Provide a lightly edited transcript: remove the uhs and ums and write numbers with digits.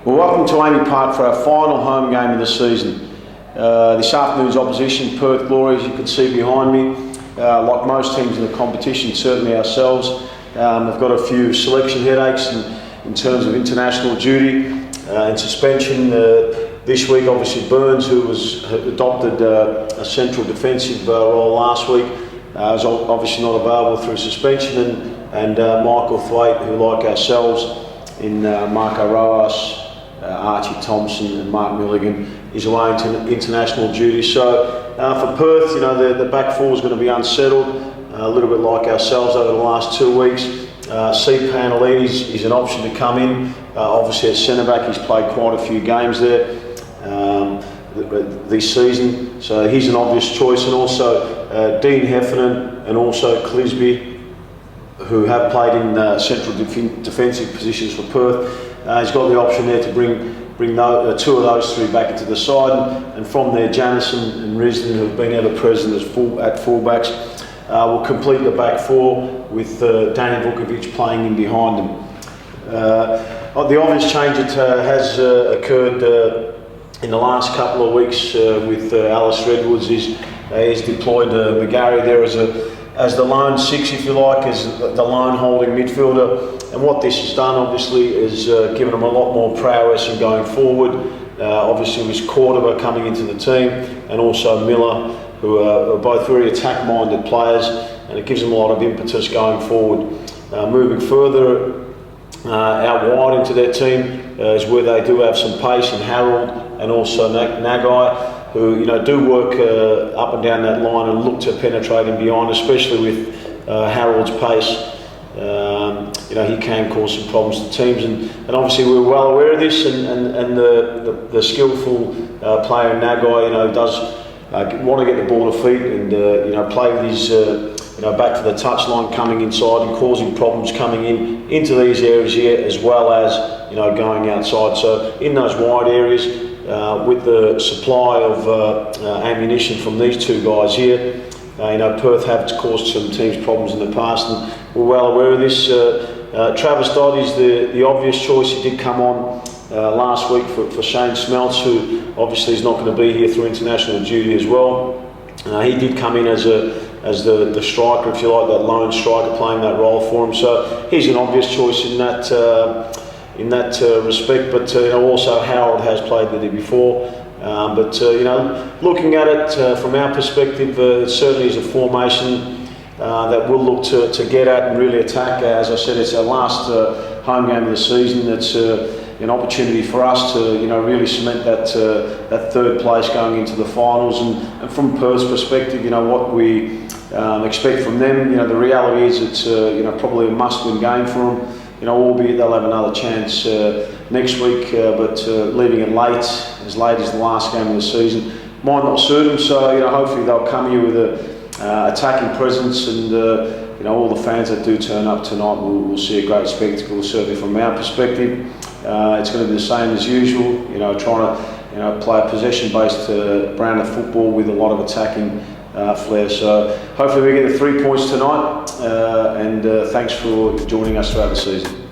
Well, welcome to Amy Park for our final home game of the season. This afternoon's opposition, Perth Glory, as you can see behind me. Like most teams in the competition, certainly ourselves, have got a few selection headaches in terms of international duty and suspension. This week, obviously, Burns, who adopted a central defensive role last week, is obviously not available through suspension, and Michael Thwaite, who, like ourselves, in Marco Roas, Archie Thompson and Mark Milligan, is away into international duty. So for Perth, the back four is going to be unsettled, a little bit like ourselves over the last 2 weeks. C. Panellini is an option to come in. Obviously at centre back, he's played quite a few games there this season, so he's an obvious choice. And also Dean Heffernan and also Clisby, who have played in central defensive positions for Perth. He's got the option there to bring two of those three back into the side, and from there Janison and Risden, who've been ever present at fullbacks, will complete the back four with Danny Vukovic playing in behind them. The obvious change that has occurred in the last couple of weeks with Alice Redwoods is he's deployed McGarry there as the lone six, if you like, as the lone holding midfielder. And what this has done, obviously, is given them a lot more prowess in going forward. Obviously, with Cordova coming into the team, and also Miller, who are both very attack-minded players, and it gives them a lot of impetus going forward. Moving further out wide into their team is where they do have some pace in Harold and also Nagai, who do work up and down that line and look to penetrate in behind, especially with Harold's pace. He can cause some problems to teams, and obviously we're well aware of this. And the skillful player Nagai, does want to get the ball to feet and play with his back to the touchline, coming inside and causing problems coming into these areas here, as well as going outside. So in those wide areas, with the supply of ammunition from these two guys here, Perth have caused some teams problems in the past, and we're well aware of this. Travis Dodd is the obvious choice. He did come on last week for Shane Smeltz, who obviously is not going to be here through international duty as well. He did come in as the striker, if you like, that lone striker, playing that role for him. So he's an obvious choice in that respect. But also Harold has played with him before. Looking at it from our perspective, it certainly is a formation that we'll look to get at and really attack. As I said, it's our last home game of the season. It's an opportunity for us to really cement that third place going into the finals. And from Perth's perspective, what we expect from them, the reality is it's probably a must-win game for them. Albeit they'll have another chance next week, but leaving it as late as the last game of the season might not suit them. So hopefully they'll come here with a attacking presence, and all the fans that do turn up tonight will see a great spectacle. Certainly from our perspective, it's going to be the same as usual. Trying to play a possession-based brand of football with a lot of attacking flair. So hopefully we get the 3 points tonight, and thanks for joining us throughout the season.